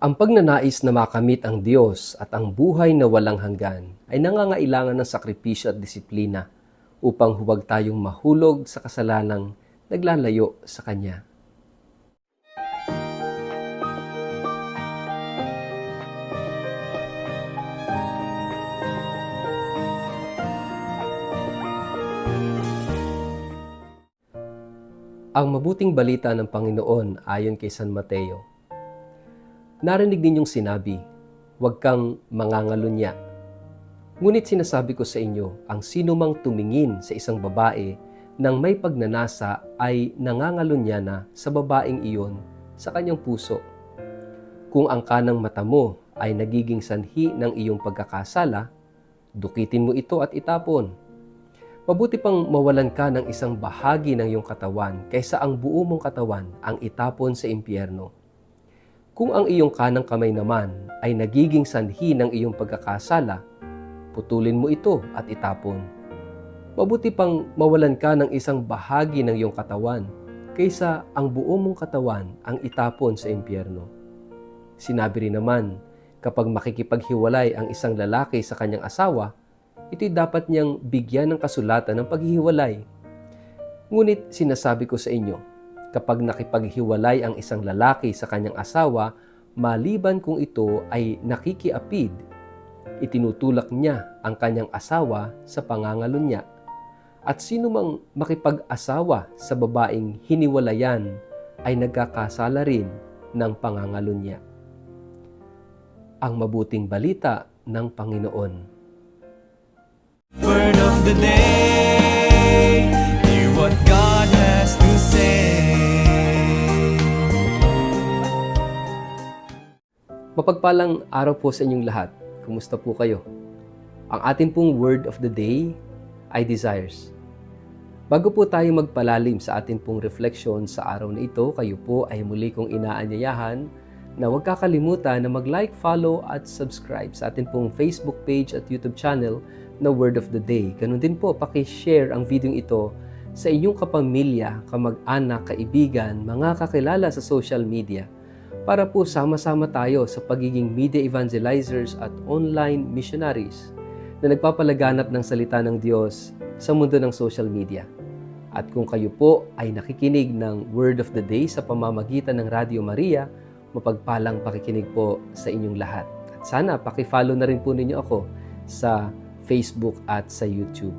Ang pagnanais na makamit ang Diyos at ang buhay na walang hanggan ay nangangailangan ng sakripisyo at disiplina upang huwag tayong mahulog sa kasalanang naglalayo sa Kanya. Ang mabuting balita ng Panginoon ayon kay San Mateo. Narinig ninyong sinabi, huwag kang mangangalunya. Ngunit sinasabi ko sa inyo, ang sino mang tumingin sa isang babae nang may pagnanasa ay nangangalunya na sa babaeng iyon sa kanyang puso. Kung ang kanang mata mo ay nagiging sanhi ng iyong pagkakasala, dukitin mo ito at itapon. Mabuti pang mawalan ka ng isang bahagi ng iyong katawan kaysa ang buo mong katawan ang itapon sa impyerno. Kung ang iyong kanang kamay naman ay nagiging sanhi ng iyong pagkakasala, putulin mo ito at itapon. Mabuti pang mawalan ka ng isang bahagi ng iyong katawan kaysa ang buo mong katawan ang itapon sa impyerno. Sinabi rin naman, kapag makikipaghiwalay ang isang lalaki sa kanyang asawa, ito'y dapat niyang bigyan ng kasulatan ng paghihiwalay. Ngunit sinasabi ko sa inyo, kapag nakipaghiwalay ang isang lalaki sa kanyang asawa, maliban kung ito ay nakikiapid, itinutulak niya ang kanyang asawa sa pangangalunya. At sino mang makipag-asawa sa babaeng hiniwalayan ay nagkakasala rin ng pangangalunya. Ang mabuting balita ng Panginoon. Word of the day, hear what God has to say. Mapagpalang araw po sa inyong lahat. Kumusta po kayo? Ang ating pong word of the day ay desires. Bago po tayo magpalalim sa ating pong refleksyon sa araw na ito, kayo po ay muli kong inaanyayahan na huwag kakalimutan na mag-like, follow at subscribe sa ating pong Facebook page at YouTube channel na Word of the Day. Ganun din po, paki-share ang video ito sa inyong kapamilya, kamag-anak, kaibigan, mga kakilala sa social media para po sama-sama tayo sa pagiging media evangelizers at online missionaries na nagpapalaganap ng salita ng Diyos sa mundo ng social media. At kung kayo po ay nakikinig ng Word of the Day sa pamamagitan ng Radio Maria, mapagpalang pakikinig po sa inyong lahat. At sana paki-follow na rin po ninyo ako sa Facebook at sa YouTube.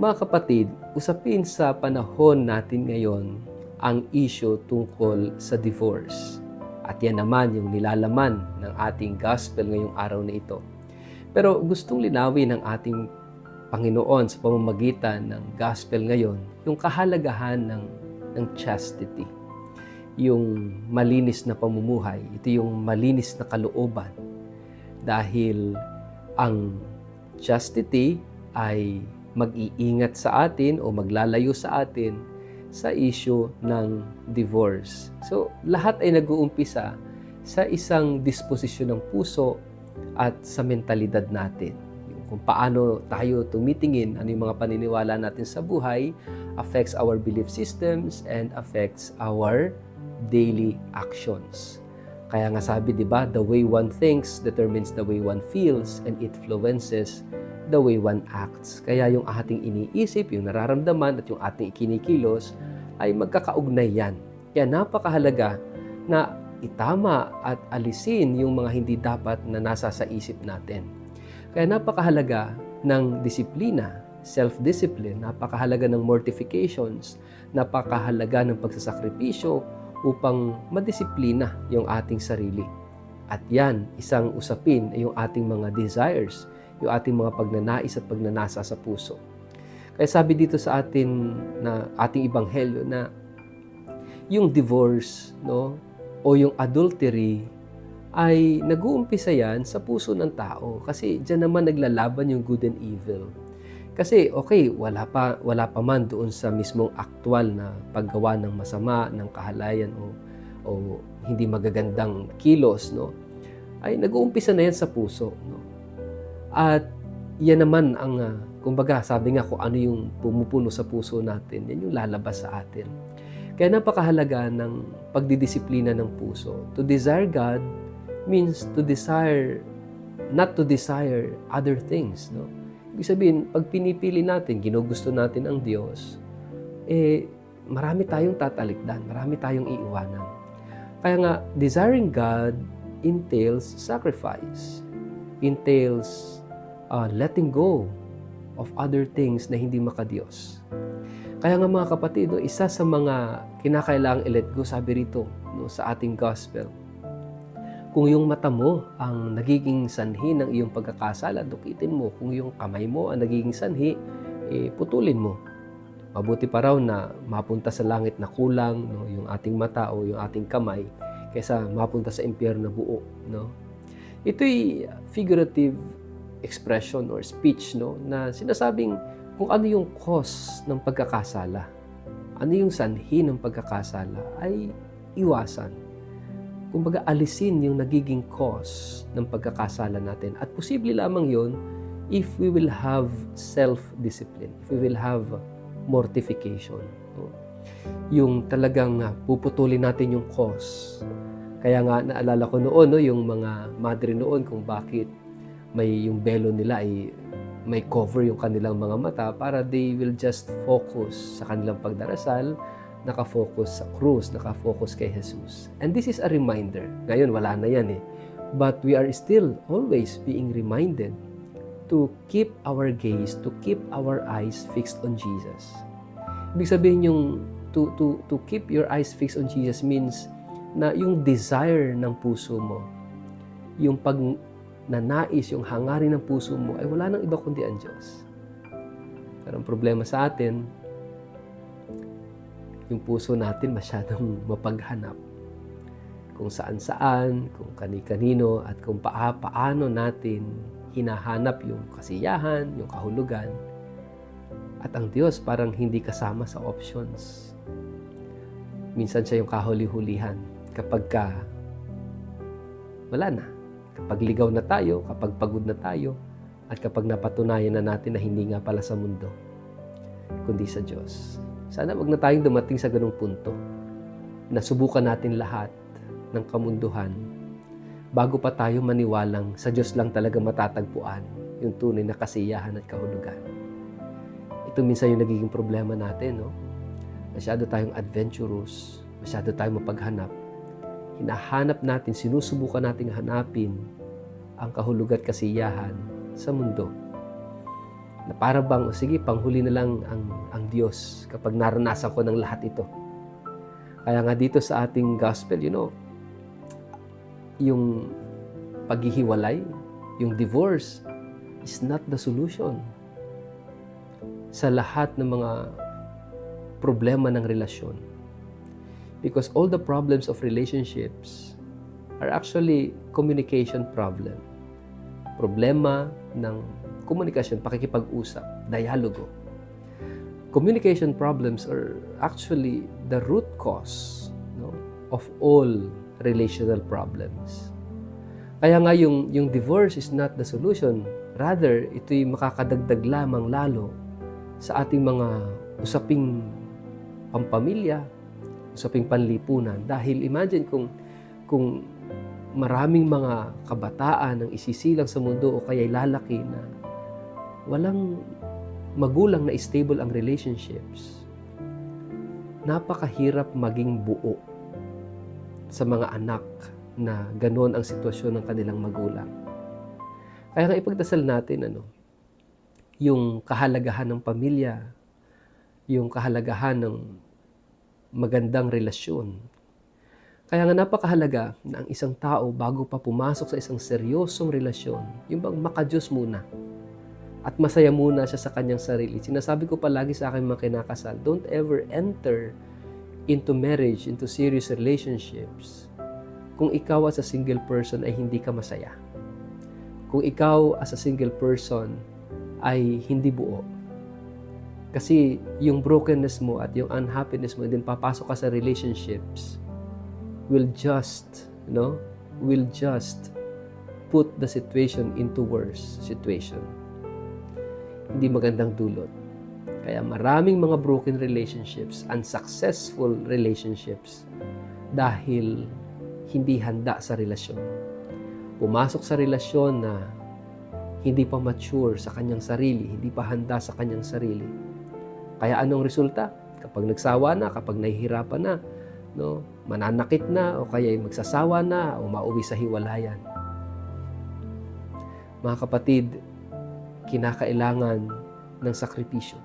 Mga kapatid, usapin sa panahon natin ngayon ang issue tungkol sa divorce. At yan naman yung nilalaman ng ating gospel ngayong araw na ito. Pero gustong linawin ng ating Panginoon sa pamamagitan ng gospel ngayon yung kahalagahan ng chastity. Yung malinis na pamumuhay. Ito yung malinis na kalooban. Dahil ang chastity ay mag-iingat sa atin o maglalayo sa atin sa issue ng divorce. So, lahat ay nag-uumpisa sa isang disposisyon ng puso at sa mentalidad natin. Kung paano tayo tumitingin, ano yung mga paniniwala natin sa buhay, affects our belief systems and affects our daily actions. Kaya nga sabi, di ba, the way one thinks determines the way one feels and it influences the way one acts. Kaya yung ating iniisip, yung nararamdaman at yung ating ikinikilos ay magkakaugnay yan. Kaya napakahalaga na itama at alisin yung mga hindi dapat na nasa sa isip natin. Kaya napakahalaga ng disiplina, self-discipline, napakahalaga ng mortifications, napakahalaga ng pagsasakripisyo, upang madisiplina yung ating sarili. At yan, isang usapin ay yung ating mga desires, yung ating mga pagnanais at pagnanasa sa puso. Kaya sabi dito sa atin na ating ebanghelyo na yung divorce, no, o yung adultery ay nag-uumpisa yan sa puso ng tao kasi diyan naman naglalaban yung good and evil. Kasi okay, wala pa man doon sa mismong aktwal na paggawa ng masama, ng kahalayan o hindi magagandang kilos, no. Ay nag-uumpisa na yan sa puso, no. At yan naman ang kumbaga, sabi nga kung ano yung pumupuno sa puso natin, yan yung lalabas sa atin. Kaya napakahalaga ng pagdidisiplina ng puso. To desire God means to desire, not to desire other things, no? Ibig sabihin, pag pinipili natin, ginugusto natin ang Diyos, marami tayong tatalikdan, marami tayong iiwanan. Kaya nga, desiring God entails sacrifice, entails letting go of other things na hindi makadiyos. Kaya nga mga kapatid, no, isa sa mga kinakailangang i-let go, sabi rito no, sa ating gospel, kung yung mata mo ang nagiging sanhi ng iyong pagkakasala, dukitin mo. Kung yung kamay mo ang nagiging sanhi, putulin mo. Mabuti pa raw na mapunta sa langit na kulang, no, yung ating mata o yung ating kamay, kaysa mapunta sa impyerno na buo. No? Ito'y figurative expression or speech, no, na sinasabing kung ano yung cause ng pagkakasala, ano yung sanhi ng pagkakasala, ay iwasan. Kumbaga, alisin yung nagiging cause ng pagkakasala natin. At posible lamang yon if we will have self-discipline, if we will have mortification. No? Yung talagang puputulin natin yung cause. Kaya nga, naalala ko noon, no, yung mga madre noon kung bakit may yung belo nila ay may cover yung kanilang mga mata para they will just focus sa kanilang pagdarasal, nakafocus sa krus, nakafocus kay Jesus. And this is a reminder. Ngayon, wala na yan eh. But we are still always being reminded to keep our gaze, to keep our eyes fixed on Jesus. Ibig sabihin yung to keep your eyes fixed on Jesus means na yung desire ng puso mo, yung pagnanais, yung hangarin ng puso mo, ay wala nang iba kundi ang Diyos. Pero ang problema sa atin, yung puso natin masyadong mapaghanap kung saan-saan, kung kani-kanino, at kung paano natin hinahanap yung kasiyahan, yung kahulugan. At ang Diyos parang hindi kasama sa options. Minsan siya yung kahuli-hulihan kapag wala na. Kapag ligaw na tayo, kapag pagod na tayo, at kapag napatunayan na natin na hindi nga pala sa mundo, kundi sa Diyos. Sana wag na tayong dumating sa ganung punto na subukan natin lahat ng kamunduhan bago pa tayo maniwalang sa Diyos lang talaga matatagpuan yung tunay na kasiyahan at kahulugan. Ito minsan yung nagiging problema natin, no? Masyado tayong adventurous, masyado tayong mapaghanap. Hinahanap natin, sinusubukan nating hanapin ang kahulugan at kasiyahan sa mundo. Na para bang, sige, panghuli na lang ang Diyos kapag naranasan ko ng lahat ito. Kaya nga dito sa ating gospel, yung paghihiwalay, yung divorce is not the solution sa lahat ng mga problema ng relasyon. Because all the problems of relationships are actually communication problem. Problema ng komunikasyon, pakikipag-usap, dialogo. Communication problems are actually the root cause, no, of all relational problems. Kaya nga yung divorce is not the solution. Rather, ito'y makakadagdag lamang lalo sa ating mga usaping pampamilya, usaping panlipunan. Dahil imagine kung maraming mga kabataan ang isisilang sa mundo o kaya'y lalaki na walang magulang na stable ang relationships, napakahirap maging buo sa mga anak na ganoon ang sitwasyon ng kanilang magulang. Kaya nga ipagdasal natin yung kahalagahan ng pamilya, yung kahalagahan ng magandang relasyon. Kaya nga napakahalaga na ang isang tao bago pa pumasok sa isang seryosong relasyon, yung bang makadiyos muna. At masaya muna siya sa kanyang sarili. Sinasabi ko palagi sa aking mga kinakasal, don't ever enter into marriage, into serious relationships, kung ikaw as a single person ay hindi ka masaya. Kung ikaw as a single person ay hindi buo. Kasi yung brokenness mo at yung unhappiness mo, din papasok ka sa relationships, will just put the situation into worse situation. Hindi magandang dulot. Kaya maraming mga broken relationships, unsuccessful relationships, dahil hindi handa sa relasyon. pumasok sa relasyon na hindi pa mature sa kanyang sarili, hindi pa handa sa kanyang sarili. Kaya anong resulta? Kapag nagsawa na, kapag nahihirapan na, no, mananakit na, o kaya magsasawa na, o mauwi sa hiwalayan. Mga kapatid, kinakailangan ng sakripisyo.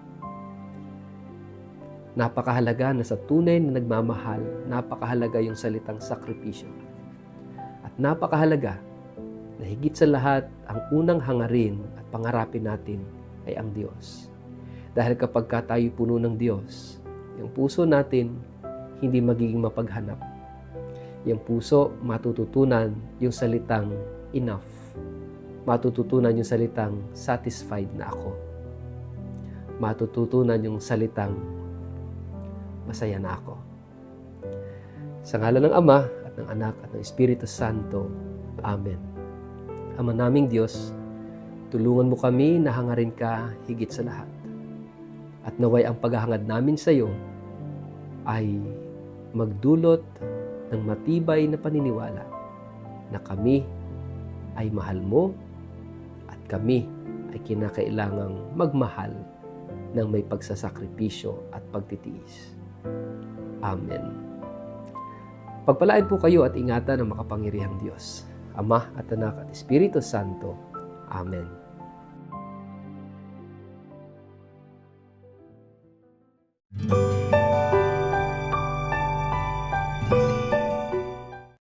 Napakahalaga na sa tunay na nagmamahal, napakahalaga yung salitang sakripisyo. At napakahalaga na higit sa lahat, ang unang hangarin at pangarapin natin ay ang Diyos. Dahil kapag tayo puno ng Diyos, yung puso natin hindi magiging mapaghanap. Yung puso matututunan yung salitang enough. Matututunan yung salitang satisfied na ako. Matututunan yung salitang masaya na ako. Sa ngalan ng Ama at ng Anak at ng Espiritu Santo. Amen. Ama naming Diyos, tulungan mo kami na hangarin ka higit sa lahat. At naway ang paghahangad namin sa iyo ay magdulot ng matibay na paniniwala na kami ay mahal mo at kami ay kinakailangang magmahal ng may pagsasakripisyo at pagtitiis. Amen. Pagpalain po kayo at ingatan ng makapangyarihang Diyos, Ama at Anak at Espiritu Santo. Amen.